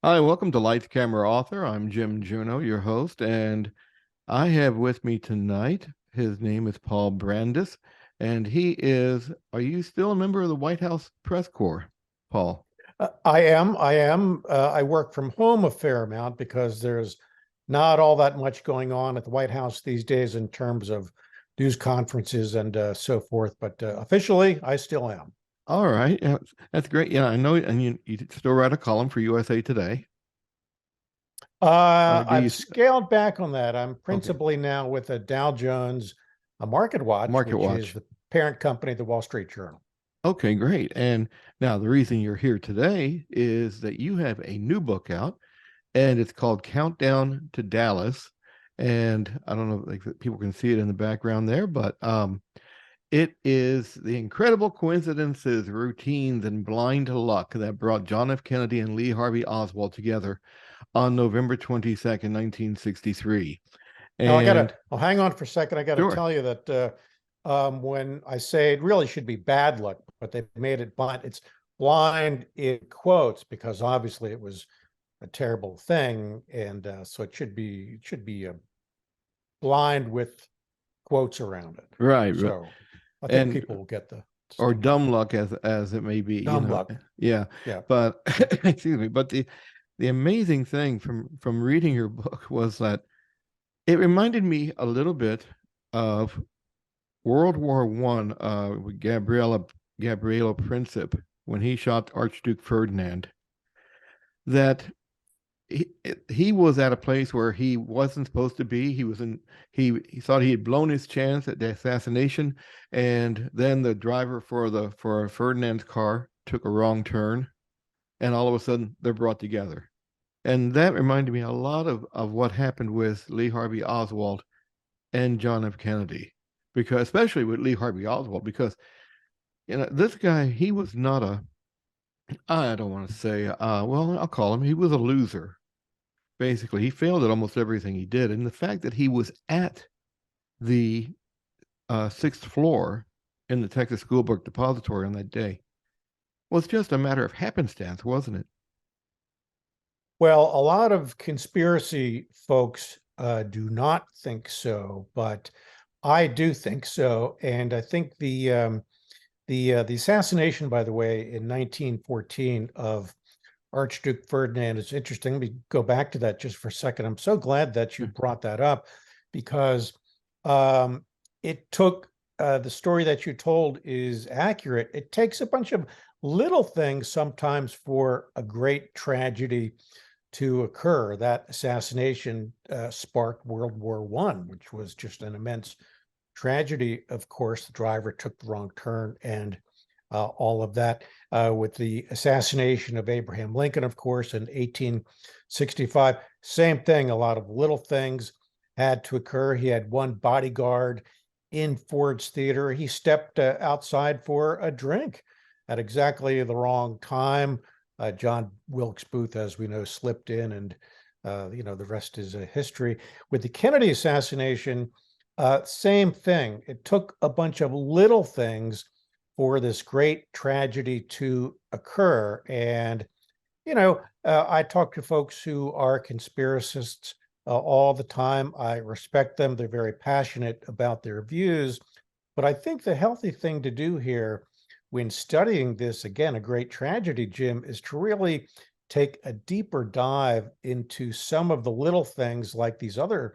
Hi, welcome to Lights Camera Author. I'm Jim Juno, your host, and I have with me tonight, his name is Paul Brandus, and are you still a member of the White House Press Corps, Paul? I work from home a fair amount because there's not all that much going on at the White House these days in terms of news conferences and so forth. But officially, I still am. All right, yeah, that's great. Yeah, I know, and you still write a column for USA Today. Do you, I've scaled back on that. I'm okay, principally now with a Dow Jones, a Market Watch, Market which is Watch. the parent company of the Wall Street Journal. Okay, great. And now the reason you're here today is that you have a new book out, and it's called Countdown to Dallas. And I don't know if people can see it in the background there, but it is the incredible coincidences, routines, and blind luck that brought John F. Kennedy and Lee Harvey Oswald together on November 22nd, 1963. Now And hang on for a second. I gotta sure, tell you that when I say it really should be bad luck, but they made it blind. It's blind in quotes because obviously it was a terrible thing, and so it should be blind with quotes around it. right, right. So I think And people will get the or distinction. dumb luck as it may be, Dumb luck. Yeah. Yeah. But excuse me, but the amazing thing from reading your book was that it reminded me a little bit of World War I, with Gabriella Princip when he shot Archduke Ferdinand. That he, he was at a place where he wasn't supposed to be. He thought he had blown his chance at the assassination, and then the driver for Ferdinand's car took a wrong turn, and all of a sudden they're brought together. And that reminded me a lot of what happened with Lee Harvey Oswald and John F. Kennedy, because especially with Lee Harvey Oswald, because this guy, he was not a, I don't want to say, well, I'll call him, he was a loser. Basically, he failed at almost everything he did, and the fact that he was at the sixth floor in the Texas School Book Depository on that day was just a matter of happenstance, wasn't it? Well, a lot of conspiracy folks do not think so, but I do think so, and I think the assassination, by the way, in 1914 of Archduke Ferdinand is interesting. Let me go back to that just for a second. I'm so glad that you brought that up because um, it took the story that you told is accurate. It takes a bunch of little things sometimes for a great tragedy to occur. That assassination sparked World War I, which was just an immense tragedy. Of course, the driver took the wrong turn and all of that. With the assassination of Abraham Lincoln, of course, in 1865, same thing. A lot of little things had to occur. He had one bodyguard in Ford's Theater. He stepped outside for a drink at exactly the wrong time. John Wilkes Booth, as we know, slipped in, and the rest is history. With the Kennedy assassination, same thing. It took a bunch of little things for this great tragedy to occur. And, I talk to folks who are conspiracists all the time. I respect them. They're very passionate about their views. But I think the healthy thing to do here when studying this, again, a great tragedy, Jim, is to really take a deeper dive into some of the little things like these other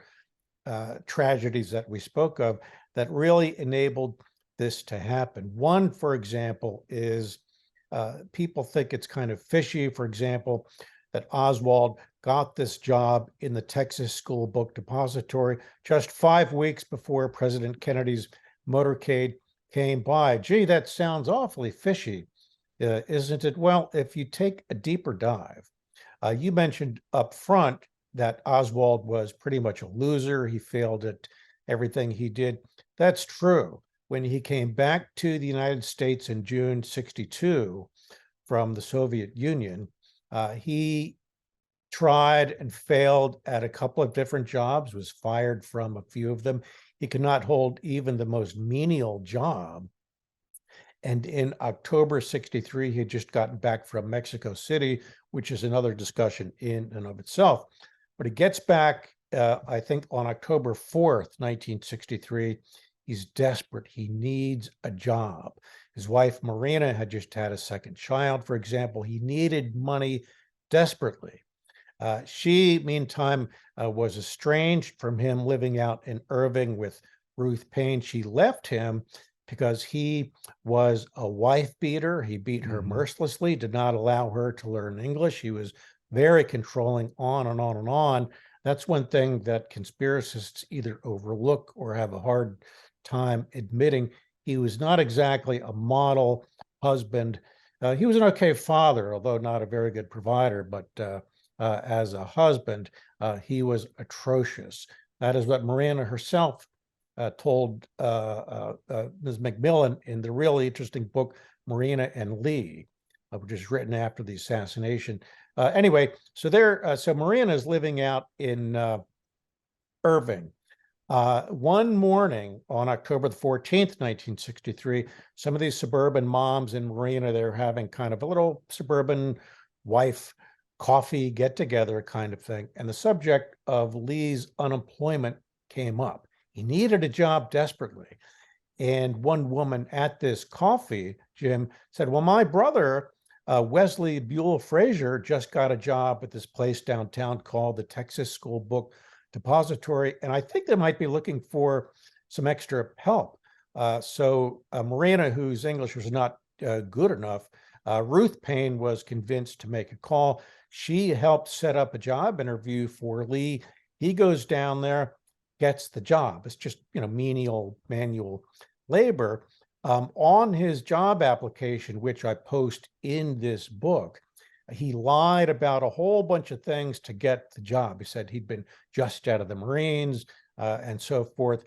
tragedies that we spoke of that really enabled this to happen. One, for example, is people think it's kind of fishy, for example, that Oswald got this job in the Texas School Book Depository just 5 weeks before President Kennedy's motorcade came by. Gee, that sounds awfully fishy, isn't it? Well, if you take a deeper dive, you mentioned up front that Oswald was pretty much a loser. He failed at everything he did. That's true. When he came back to the United States in June 62 from the Soviet Union, he tried and failed at a couple of different jobs, was fired from a few of them. He could not hold even the most menial job. And in October 63, he had just gotten back from Mexico City, which is another discussion in and of itself. But he gets back, I think, on October 4th, 1963. He's desperate. He needs a job. His wife, Marina, had just had a second child, for example. He needed money desperately. She, meantime, was estranged from him, living out in Irving with Ruth Payne. She left him because he was a wife beater. He beat her mercilessly, did not allow her to learn English. He was very controlling, on and on and on. That's one thing that conspiracists either overlook or have a hard time admitting. He was not exactly a model husband. He was an okay father, although not a very good provider, but as a husband, he was atrocious. That is what Miranda herself told Ms. Macmillan in the really interesting book, Marina and Lee, which is written after the assassination. Anyway, so Marina is living out in Irving. One morning on October the 14th, 1963, some of these suburban moms in Marina, they're having kind of a little suburban wife coffee get together kind of thing. And the subject of Lee's unemployment came up. He needed a job desperately. And one woman at this coffee, Jim, said, well, my brother, Wesley Buell Frazier, just got a job at this place downtown called the Texas School Book Depository. And I think they might be looking for some extra help. So Marina, whose English was not good enough, Ruth Payne was convinced to make a call. She helped set up a job interview for Lee. He goes down there, gets the job. It's just, menial manual labor. On his job application, which I post in this book, he lied about a whole bunch of things to get the job. He said he'd been just out of the Marines and so forth.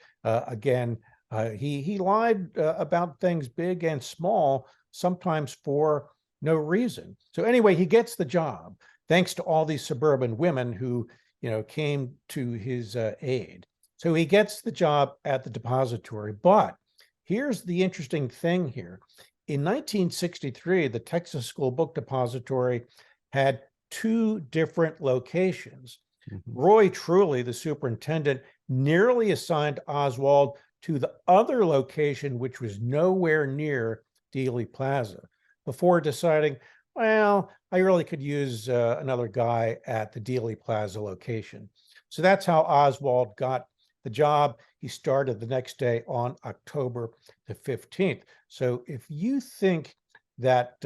He lied about things big and small, sometimes for no reason. So anyway, he gets the job thanks to all these suburban women who, came to his aid. So he gets the job at the depository. But here's the interesting thing here. In 1963, the Texas School Book Depository had two different locations. Roy Truly, the superintendent, nearly assigned Oswald to the other location, which was nowhere near Dealey Plaza, before deciding, well, I really could use another guy at the Dealey Plaza location. So that's how Oswald got the job. He started the next day on October the 15th. So if you think that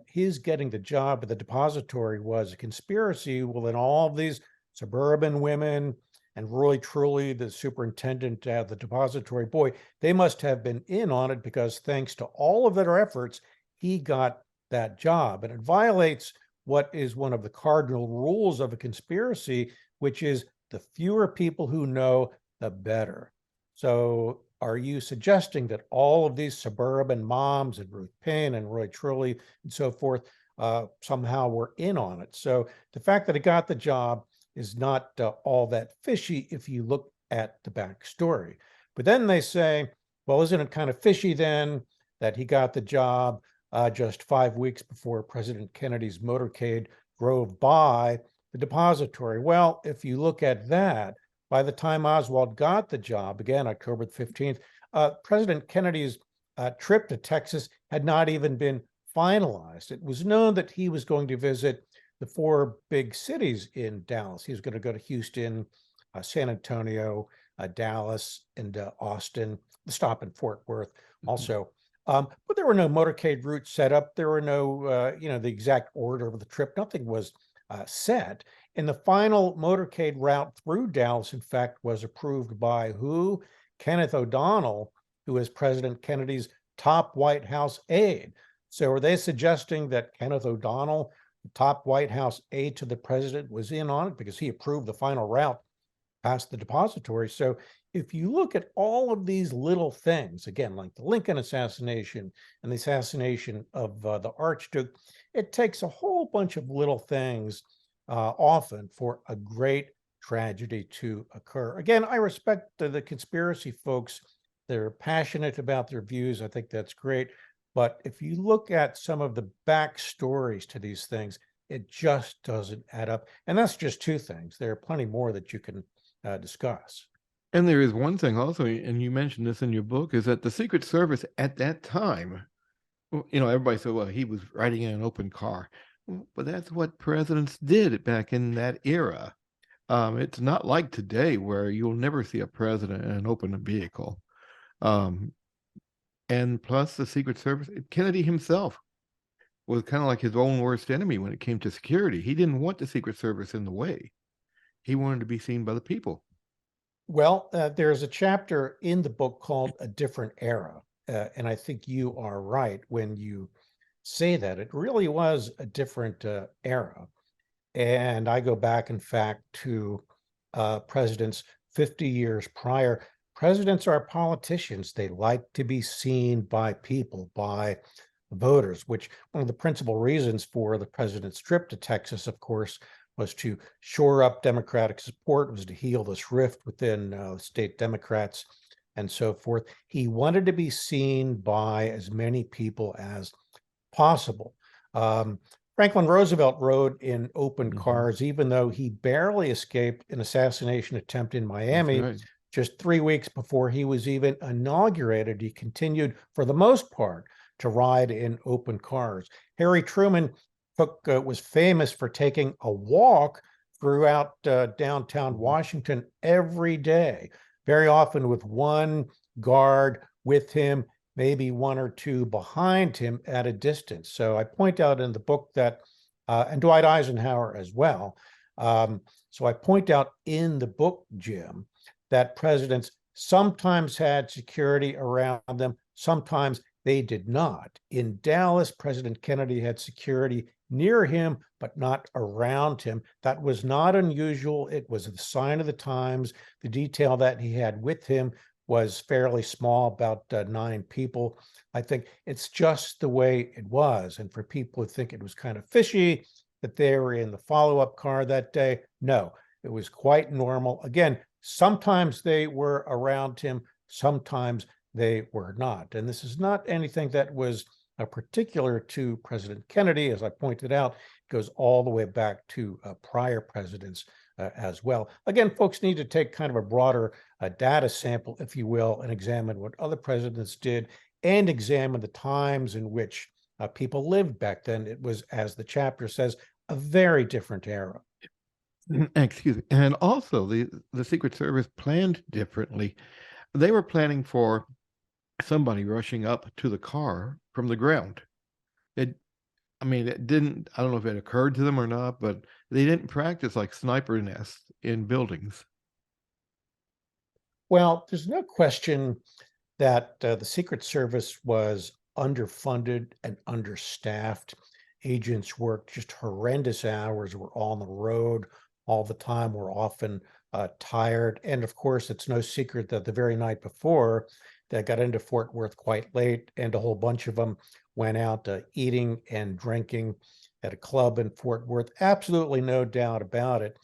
his getting the job at the depository was a conspiracy, well, then all of these suburban women and Roy Truly, the superintendent at the depository, boy, they must have been in on it, because thanks to all of their efforts, he got that job. And it violates what is one of the cardinal rules of a conspiracy, which is the fewer people who know, the better. So are you suggesting that all of these suburban moms and Ruth Payne and Roy Truly and so forth somehow were in on it? So the fact that he got the job is not all that fishy if you look at the backstory. But then they say, well, isn't it kind of fishy then that he got the job just 5 weeks before President Kennedy's motorcade drove by the depository? Well, if you look at that, by the time Oswald got the job, again, October 15th, President Kennedy's trip to Texas had not even been finalized. It was known that he was going to visit the four big cities in Dallas. He was going to go to Houston, San Antonio, Dallas, and Austin, the stop in Fort Worth also. But there were no motorcade routes set up. There were no, the exact order of the trip. Nothing was set. And the final motorcade route through Dallas, in fact, was approved by who? Kenneth O'Donnell, who is President Kennedy's top White House aide. So are they suggesting that Kenneth O'Donnell, the top White House aide to the president, was in on it because he approved the final route past the depository? So if you look at all of these little things, again, like the Lincoln assassination and the assassination of the Archduke, it takes a whole bunch of little things often for a great tragedy to occur. Again, I respect the conspiracy folks. They're passionate about their views. I think that's great. But if you look at some of the backstories to these things, It just doesn't add up. And that's just two things. There are plenty more that you can discuss. And there is one thing also, and you mentioned this in your book, is that the Secret Service at that time, everybody said, well, he was riding in an open car. But that's what presidents did back in that era. It's not like today where you'll never see a president in an open vehicle. Um, and plus, the Secret Service, Kennedy himself was kind of like his own worst enemy when it came to security. He didn't want the Secret Service in the way. He wanted to be seen by the people. Well, there's a chapter in the book called A Different Era. And I think you are right when you say that. It really was a different era. And I go back, in fact, to presidents 50 years prior. Presidents are politicians. They like to be seen by people, by voters, which one of the principal reasons for the president's trip to Texas, of course, was to shore up Democratic support, was to heal this rift within state Democrats and so forth. He wanted to be seen by as many people as possible. Franklin Roosevelt rode in open cars, even though he barely escaped an assassination attempt in Miami. Right. Just 3 weeks before he was even inaugurated, he continued, for the most part, to ride in open cars. Harry Truman was famous for taking a walk throughout downtown Washington every day, very often with one guard with him, maybe one or two behind him at a distance. So I point out in the book that, and Dwight Eisenhower as well. So I point out in the book, Jim, that presidents sometimes had security around them, sometimes they did not. In Dallas, President Kennedy had security near him, but not around him. That was not unusual. It was the sign of the times. The detail that he had with him was fairly small, about 9 people. I think it's just the way it was. And for people who think it was kind of fishy that they were in the follow-up car that day, no, it was quite normal. Again, sometimes they were around him, sometimes they were not. And this is not anything that was particular to President Kennedy. As I pointed out, it goes all the way back to prior presidents as well. Again, folks need to take kind of a broader data sample, if you will, and examine what other presidents did and examine the times in which people lived back then. It was, as the chapter says, a very different era. Excuse me. And also, the Secret Service planned differently. They were planning for somebody rushing up to the car from the ground. It didn't, I don't know if it occurred to them or not, but they didn't practice like sniper nests in buildings. Well, there's no question that the Secret Service was underfunded and understaffed. Agents worked just horrendous hours, were on the road all the time, were often tired. And of course, it's no secret that the very night before, they got into Fort Worth quite late, and a whole bunch of them went out eating and drinking at a club in Fort Worth. Absolutely no doubt about it.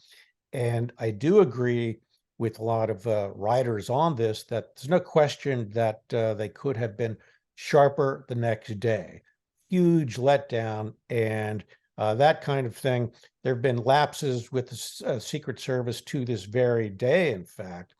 And I do agree with a lot of writers on this that there's no question that they could have been sharper the next day. Huge letdown and that kind of thing. There have been lapses with the Secret Service to this very day, in fact.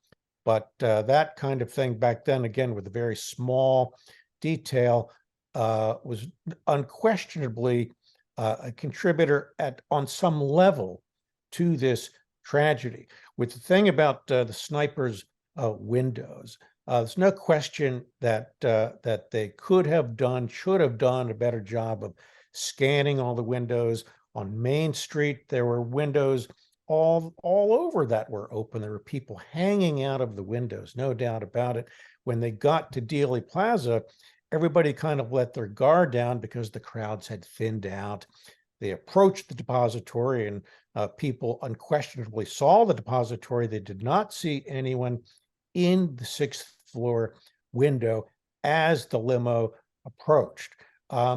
But that kind of thing back then, again, with a very small detail, was unquestionably a contributor on some level to this tragedy. With the thing about the snipers' windows, there's no question that that they could have done, should have done a better job of scanning all the windows. On Main Street, there were windows all over that were open. There were people hanging out of the windows, no doubt about it. When they got to Dealey Plaza, everybody kind of let their guard down because the crowds had thinned out. They approached the depository and people unquestionably saw the depository. They did not see anyone in the 6th floor window as the limo approached.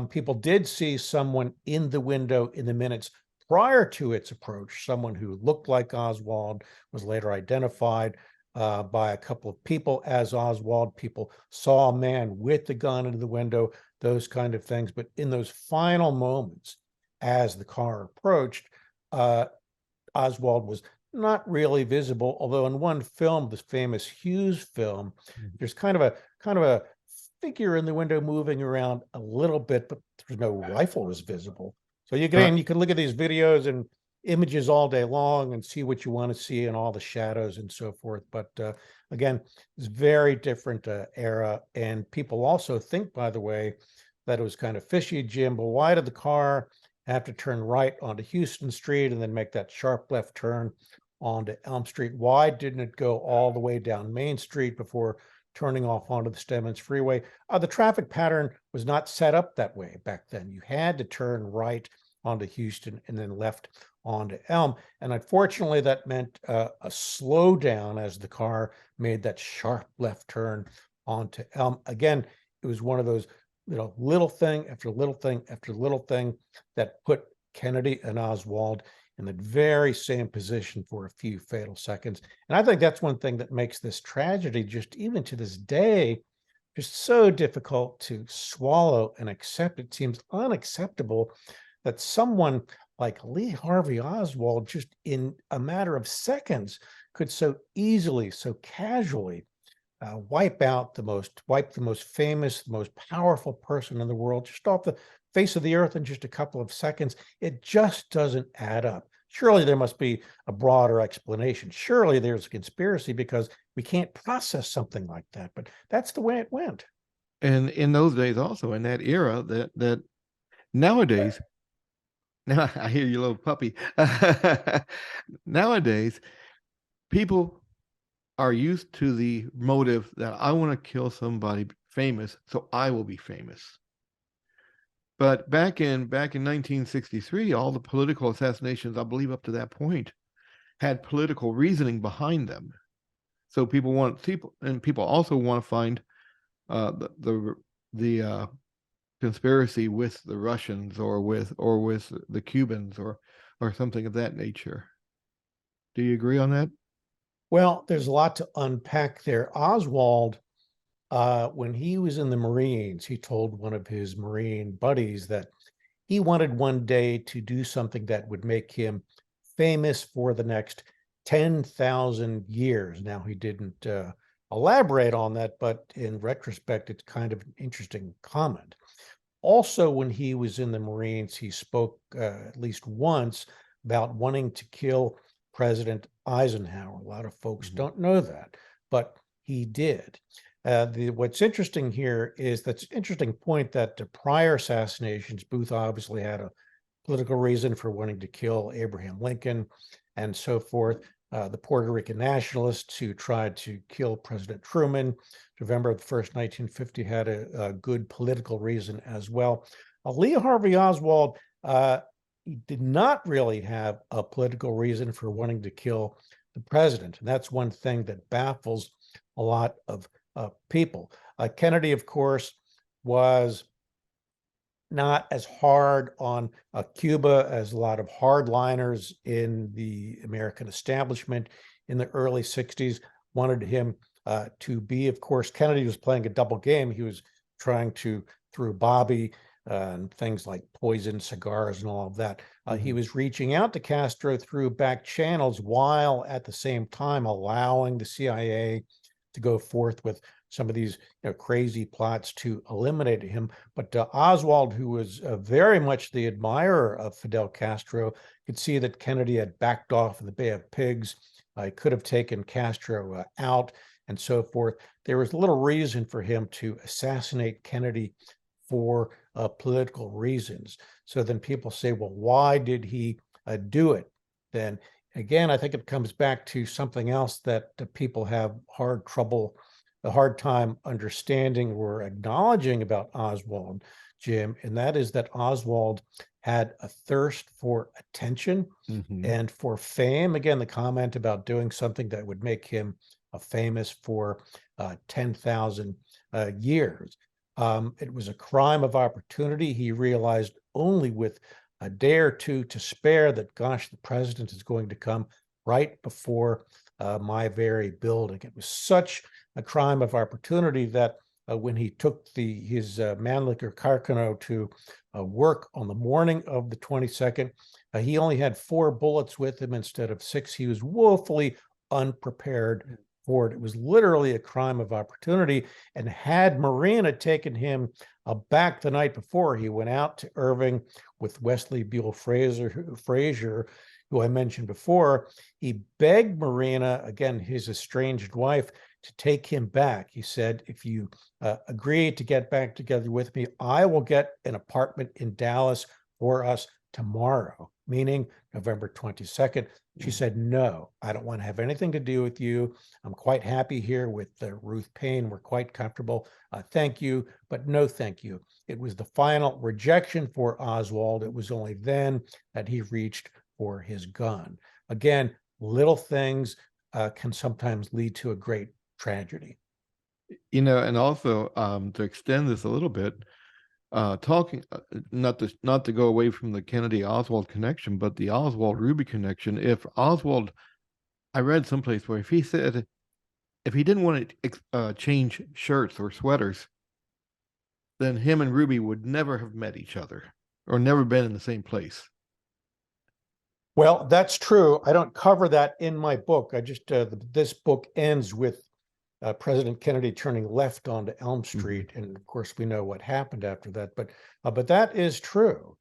People did see someone in the window in the minutes prior to its approach, someone who looked like Oswald, was later identified by a couple of people as Oswald. People saw a man with the gun into the window, those kind of things. But in those final moments, as the car approached, uh, Oswald was not really visible, although in one film, this famous Hughes film, there's kind of a figure in the window moving around a little bit, but there's no rifle is visible. So you Uh, can look at these videos and images all day long and see what you want to see and all the shadows and so forth. But again, it's very different era. And people also think, by the way, that it was kind of fishy, Jim, but why did the car have to turn right onto Houston Street and then make that sharp left turn onto Elm Street? Why didn't it go all the way down Main Street before turning off onto the Stemmons Freeway? The traffic pattern was not set up that way back then. You had to turn right onto Houston and then left onto Elm. And unfortunately, that meant a slowdown as the car made that sharp left turn onto Elm. Again, it was one of those little thing after little thing after little thing that put Kennedy and Oswald in the very same position for a few fatal seconds. And I think that's one thing that makes this tragedy, just even to this day, just so difficult to swallow and accept. It seems unacceptable that someone like Lee Harvey Oswald, just in a matter of seconds, could so easily, so casually wipe the most famous, the most powerful person in the world just off the face of the earth in just a couple of seconds. It just doesn't add up. Surely there must be a broader explanation. Surely there's a conspiracy because we can't process something like that. But that's the way it went. and in those days, also in that era, that nowadays, now I hear you, little puppy. Nowadays, people are used to the motive that I want to kill somebody famous, so I will be famous. But back in 1963, all the political assassinations, I believe up to that point, had political reasoning behind them. So people also want to find the conspiracy with the Russians or with the Cubans or something of that nature. Do you agree on that? Well, there's a lot to unpack there. Oswald, when he was in the Marines, he told one of his Marine buddies that he wanted one day to do something that would make him famous for the next 10,000 years. Now, he didn't elaborate on that, but in retrospect, it's kind of an interesting comment. Also, when he was in the Marines, he spoke at least once about wanting to kill President Eisenhower. A lot of folks don't know that, but he did. What's interesting here is that's an interesting point that the prior assassinations, Booth obviously had a political reason for wanting to kill Abraham Lincoln and so forth. The Puerto Rican nationalists who tried to kill President Truman, November 1st, 1950, had a good political reason as well. Lee Harvey Oswald, he did not really have a political reason for wanting to kill the president. And that's one thing that baffles a lot of people. Kennedy, of course, was not as hard on Cuba as a lot of hardliners in the American establishment in the early 60s wanted him to be. Of course, Kennedy was playing a double game. He was trying to, through Bobby and things like poison cigars and all of that, he was reaching out to Castro through back channels while at the same time allowing the CIA to go forth with some of these crazy plots to eliminate him. But Oswald, who was very much the admirer of Fidel Castro, could see that Kennedy had backed off in the Bay of Pigs. He could have taken Castro out and so forth. There was little reason for him to assassinate Kennedy for political reasons. So then people say, well, why did he do it then? Again, I think it comes back to something else that people have a hard time understanding or acknowledging about Oswald, Jim, and that is that Oswald had a thirst for attention and for fame. Again, the comment about doing something that would make him famous for 10,000 years. It was a crime of opportunity. He realized only with a day or two to spare that, gosh, the president is going to come right before my very building. It was such a crime of opportunity that when he took his Mannlicher Carcano to work on the morning of the 22nd. He only had 4 bullets with him instead of 6. He was woefully unprepared for it. It was literally a crime of opportunity. And had Marina taken him back the night before, he went out to Irving with Wesley Buell Frazier, who I mentioned before. He begged Marina, again, his estranged wife, to take him back. He said, if you agree to get back together with me, I will get an apartment in Dallas for us tomorrow, meaning November 22nd. She said, no, I don't want to have anything to do with you. I'm quite happy here with Ruth Payne. We're quite comfortable. Thank you, but no thank you. It was the final rejection for Oswald. It was only then that he reached for his gun. Again, little things can sometimes lead to a great tragedy. And also to extend this a little bit, talking not to go away from the Kennedy Oswald connection, but the Oswald Ruby connection. If Oswald, I read someplace where if he said if he didn't want to change shirts or sweaters, then him and Ruby would never have met each other or never been in the same place. Well, that's true. I don't cover that in my book. I just this book ends with President Kennedy turning left onto Elm Street, and of course we know what happened after that. But that is true.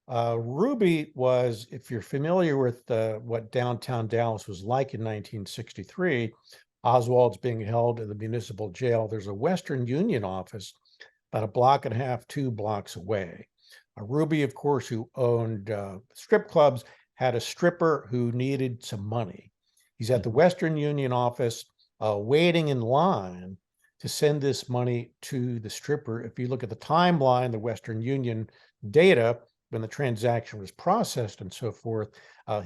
Ruby was, if you're familiar with what downtown Dallas was like in 1963, Oswald's being held in the municipal jail. There's a Western Union office about 1.5 blocks, 2 blocks away. Ruby, of course, who owned strip clubs, had a stripper who needed some money. He's at the Western Union office waiting in line to send this money to the stripper. If you look at the timeline, the Western Union data, when the transaction was processed and so forth,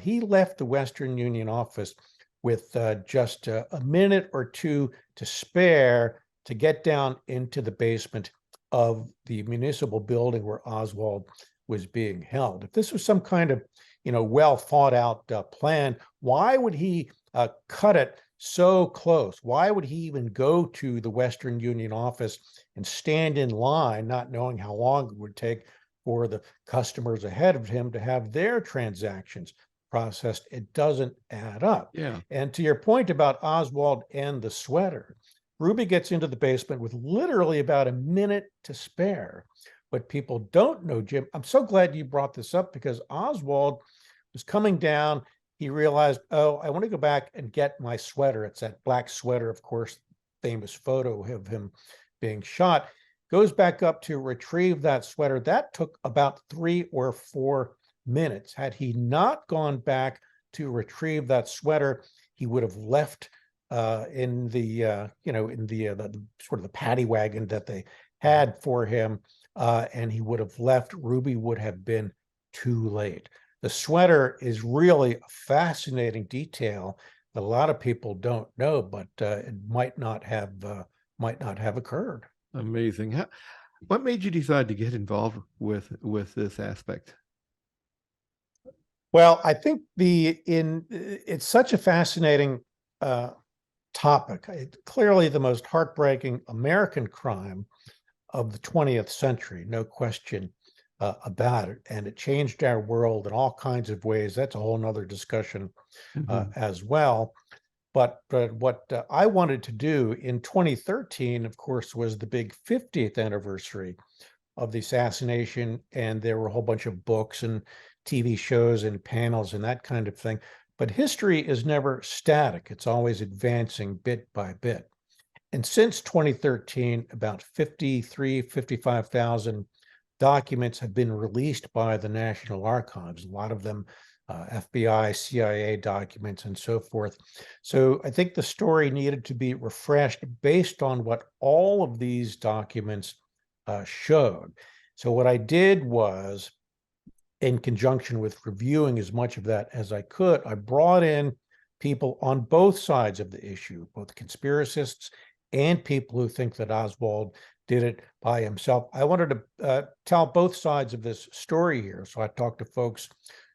he left the Western Union office with just a minute or 2 to spare to get down into the basement of the municipal building where Oswald was being held. If this was some kind of, well thought out plan, why would he cut it so close? Why would he even go to the Western Union office and stand in line, not knowing how long it would take for the customers ahead of him to have their transactions processed? It doesn't add up. Yeah. And to your point about Oswald and the sweater, Ruby gets into the basement with literally about a minute to spare. What people don't know, Jim, I'm so glad you brought this up, because Oswald was coming down. He realized, oh, I want to go back and get my sweater. It's that black sweater, of course, famous photo of him being shot. Goes back up to retrieve that sweater. That took about 3 or 4 minutes. Had he not gone back to retrieve that sweater, he would have left in the sort of the paddy wagon that they had for him, and he would have left. Ruby would have been too late. The sweater is really a fascinating detail that a lot of people don't know, but it might not have occurred. Amazing. What made you decide to get involved with this aspect? Well, I think it's such a fascinating topic. Clearly the most heartbreaking American crime of the 20th century, no question about it. And it changed our world in all kinds of ways. That's a whole nother discussion as well. But what I wanted to do in 2013, of course, was the big 50th anniversary of the assassination. And there were a whole bunch of books and TV shows and panels and that kind of thing. But history is never static. It's always advancing bit by bit. And since 2013, about 55,000 documents have been released by the National Archives, a lot of them FBI, CIA documents, and so forth. So I think the story needed to be refreshed based on what all of these documents showed. So what I did was, in conjunction with reviewing as much of that as I could, I brought in people on both sides of the issue, both conspiracists and people who think that Oswald did it by himself. I wanted to tell both sides of this story here. So I talked to folks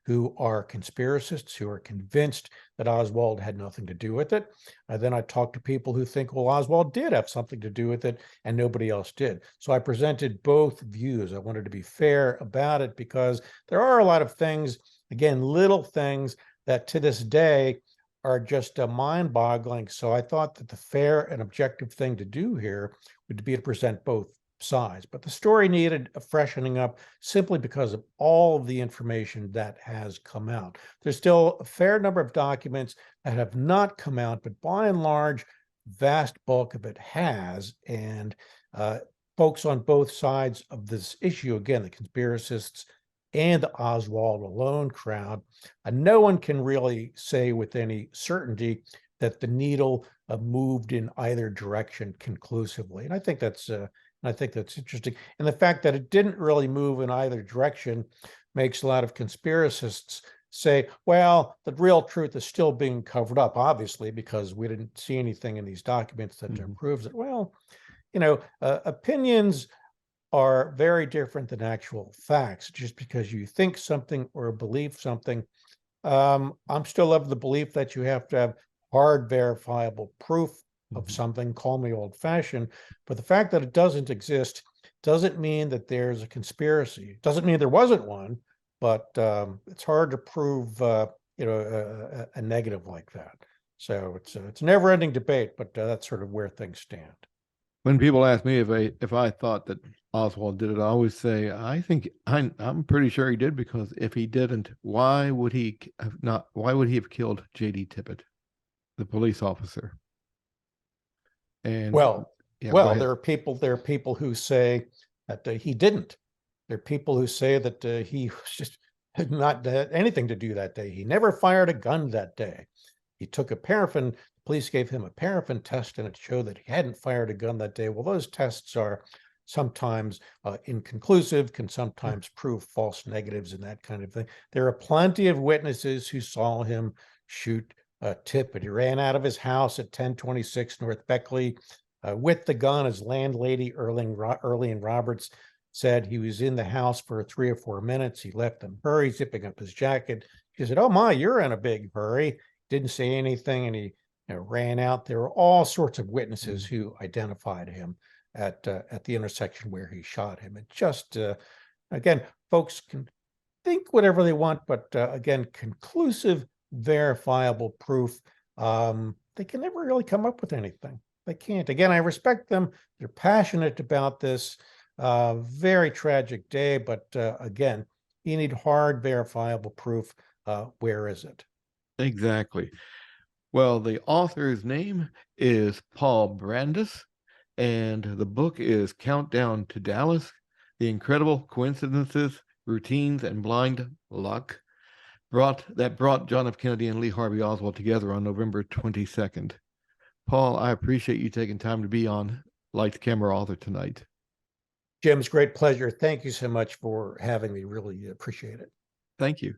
who are conspiracists, who are convinced that Oswald had nothing to do with it. Then I talked to people who think, well, Oswald did have something to do with it and nobody else did. So I presented both views. I wanted to be fair about it because there are a lot of things, again, little things that to this day are just mind-boggling. So I thought that the fair and objective thing to do here would be to present both sides. But the story needed a freshening up simply because of all of the information that has come out. There's still a fair number of documents that have not come out, but by and large, vast bulk of it has. And folks on both sides of this issue, again, the conspiracists and the Oswald alone crowd, no one can really say with any certainty that the needle moved in either direction conclusively. And I think that's interesting. And the fact that it didn't really move in either direction makes a lot of conspiracists say, well, the real truth is still being covered up, obviously, because we didn't see anything in these documents that proves it. Well, opinions are very different than actual facts. Just because you think something or believe something, I'm still of the belief that you have to have hard, verifiable proof of something. Call me old-fashioned, but the fact that it doesn't exist doesn't mean that there's a conspiracy. It doesn't mean there wasn't one, but it's hard to prove, a negative like that. So it's a never-ending debate, but that's sort of where things stand. When people ask me if I thought that Oswald did it, I always say I'm pretty sure he did, because if he didn't, why would he have killed J.D. Tippit, the police officer? And well, yeah, there are people who say that he didn't. There are people who say that he just had not anything to do that day. He never fired a gun that day. He took a paraffin. Police gave him a paraffin test, and it showed that he hadn't fired a gun that day. Well, those tests are sometimes inconclusive, can sometimes prove false negatives and that kind of thing. There are plenty of witnesses who saw him shoot Tippit. He ran out of his house at 1026 North Beckley with the gun. His landlady, Erlene Roberts, said he was in the house for 3 or 4 minutes. He left in a hurry, zipping up his jacket. She said, "Oh my, you're in a big hurry." Didn't say anything, and he ran out. There were all sorts of witnesses who identified him at the intersection where he shot him. It just, again, folks can think whatever they want, but again, conclusive, verifiable proof, they can never really come up with anything. They can't. Again, I respect them. They're passionate about this. Very tragic day, but again, you need hard, verifiable proof. Where is it? Exactly. Well, the author's name is Paul Brandus, and the book is Countdown to Dallas: The Incredible Coincidences, Routines, and Blind Luck that brought John F. Kennedy and Lee Harvey Oswald together on November 22nd. Paul, I appreciate you taking time to be on Lights, Camera, Author tonight. Jim, it's a great pleasure. Thank you so much for having me. Really appreciate it. Thank you.